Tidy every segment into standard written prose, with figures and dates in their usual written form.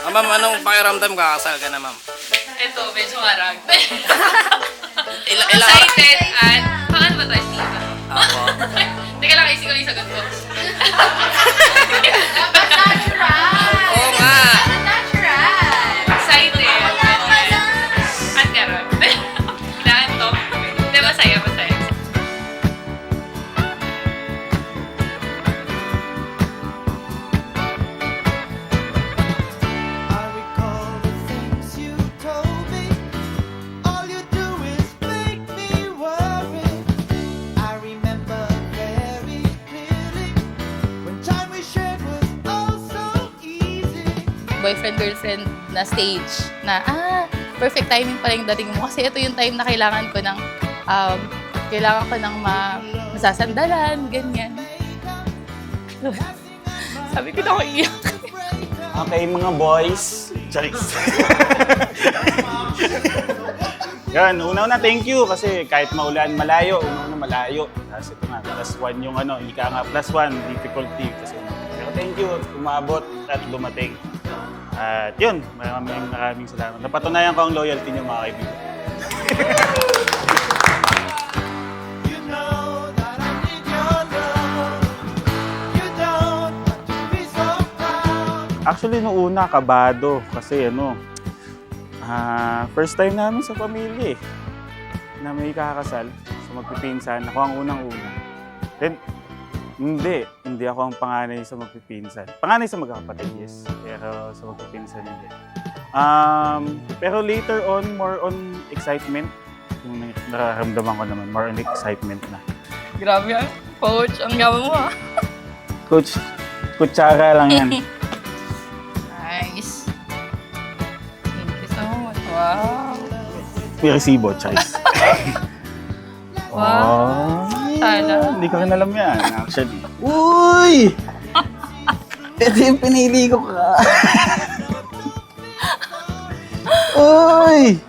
Ma'am, anong pakiramdam kakasal ka na, ma'am? Ito, medyo marag. Ilang Excited at... Paano ba tayo, Steve? Ako. Teka lang, isip ko lang yung sagot ko. Oo nga. Excited. At meron. Inaantok. Hindi, masaya, masaya. I recall the things you told me. All you do is make me worry. I remember very clearly when time we shared was oh so easy. Boyfriend-girlfriend na stage na, perfect timing pala yung dating mo. Kasi ito yung time na kailangan ko ng masasandalan, ganyan. Sabi ko na ako iyak. Okay, mga boys. Charis. Yan, una-una thank you kasi kahit maulan malayo, una-una malayo. Kasi ito nga, +1 yung ika nga, +1 difficulty. Kasi, pero thank you, umabot at dumating. At yun, maraming salamat. Napatunayan ko ang loyalty niyo mga kaibigan. You know that I need your love. You don't have to be so proud. Actually, noong una, kabado. Kasi first time namin sa pamilya na may kakasal sa magpipinsan. Ako ang unang-una. Then, hindi ako ang panganay sa magpipinsan. Panganay sa magkakapatid, yes. Pero sa magpipinsan, hindi. Pero later on, more on excitement. Yung nararamdaman ko naman, more on excitement na. Grabe coach, ang gawin mo Coach, kutsara lang yan. Nice. Thank you so much. Wow. May resibo, Charis. Wow. Sana. Hindi ko rin alam yan, actually. Uy! Ito yung pinili ko ka. Uy!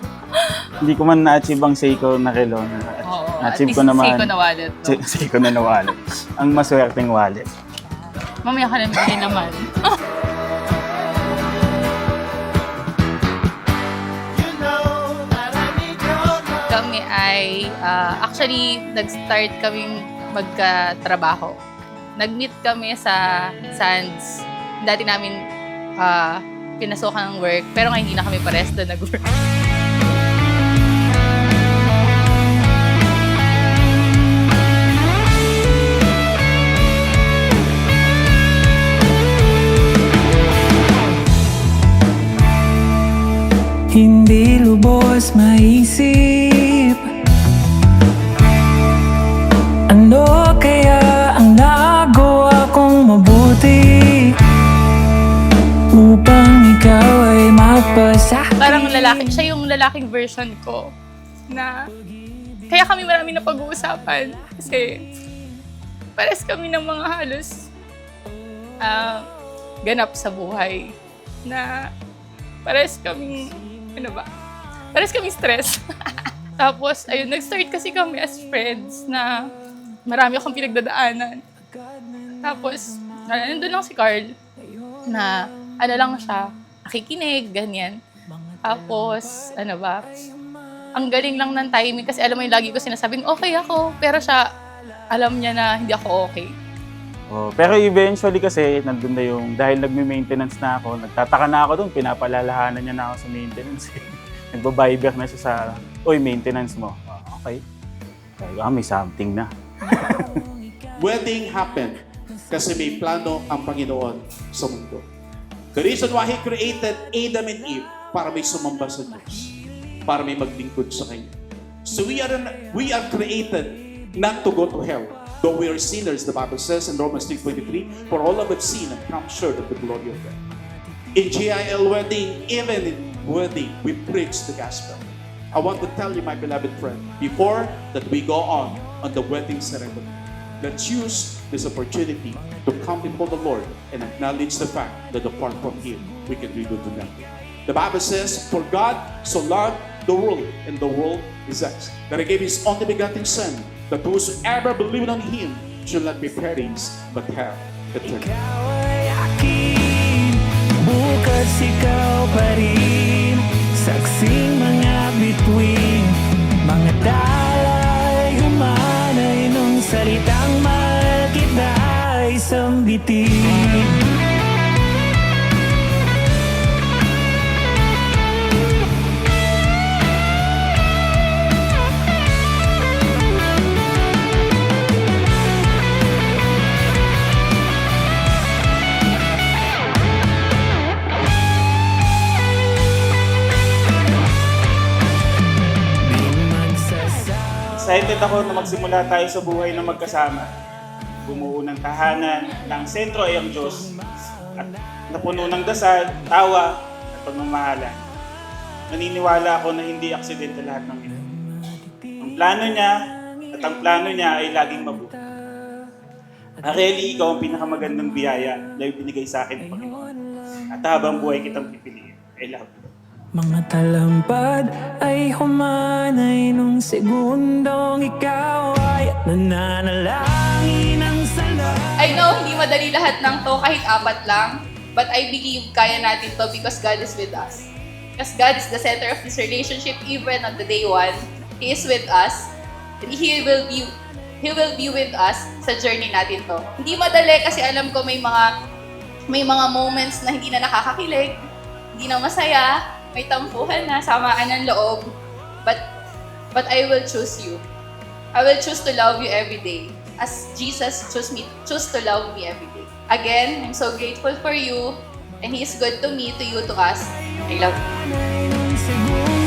Hindi ko man na-achieve ang Seiko na relo. Oo, Na-achieve at ko least naman. Seiko na wallet. No? Seiko na wallet. Ang maswerteng wallet. Mamaya ka na bigay naman. You know that I need your love. Kami ay, actually, nag-start kaming magkatrabaho. Nag-meet kami sa Sands. Dati namin pinasokan ng work, pero ngayon hindi na kami pares doon nag-work. Hindi lubos maisip ano kaya ang nagawa kong mabuti upang ikaw ay mapasa. Parang lalaki, siya yung lalaking version ko na kaya kami marami na pag-uusapan kasi pares kami ng mga halos ganap sa buhay na pares kaming pares kaming stress. Tapos, ayun, nag-start kasi kami as friends na marami akong pinagdadaanan. Tapos, nandun lang si Carl na lang siya, nakikinig, ganyan. Tapos, ang galing lang ng timing kasi alam mo yung lagi ko sinasabing okay ako, pero siya, alam niya na hindi ako okay. Oh, pero eventually kasi, nandun na yung, dahil nagme-maintenance na ako, nagtataka na ako doon, pinapalalahanan niya na ako sa maintenance. Nagbabiber na siya sa, oy, maintenance mo. Okay. May something na. Wedding happened kasi may plano ang Panginoon sa mundo. The reason why He created Adam and Eve para may sumamba sa Diyos, para may maglingkod sa Kanya. So we are created not to go to hell. Though we are sinners, the Bible says in Romans 3:23, for all have sinned and come short of the glory of God. In GIL wedding, even in wedding, we preach the gospel. I want to tell you, my beloved friend, before that we go on the wedding ceremony, let's use this opportunity to come before the Lord and acknowledge the fact that apart from Him, we can really do nothing. The Bible says, for God so loved the world, and the world is us, that He gave His only begotten Son, that whosoever believed on Him shall not be perished, but have eternal life. Ikaw ay akin, bukas ikaw Excited ako na magsimula tayo sa buhay na magkasama. Bumuo ng tahanan, ng sentro ay ang Diyos. At napuno ng dasal, tawa, at pagmamahalan. Naniniwala ako na hindi aksidente lahat ng ito. Ang plano niya at ang plano niya ay laging mabuti. Areli, ikaw ang pinakamagandang biyaya na ibinigay sa akin ng Panginoon. At habang buhay kitang pipiliin. I love you. Mga talampad ay humanay nung segundong ikaw ay nananalangin ang sala. I know hindi madali lahat ng to kahit 4 lang, but I believe kaya natin to because God is with us. Because God is the center of this relationship even on the day 1. He is with us and He will be with us sa journey natin to. Hindi madali kasi alam ko may mga moments na hindi na nakakakilig, hindi na masaya, may tampuhan na, samaan ng loob. But I will choose you. I will choose to love you every day. As Jesus choose to love me every day. Again, I'm so grateful for you. And He is good to me, to you, to us. I love you. Nung segundo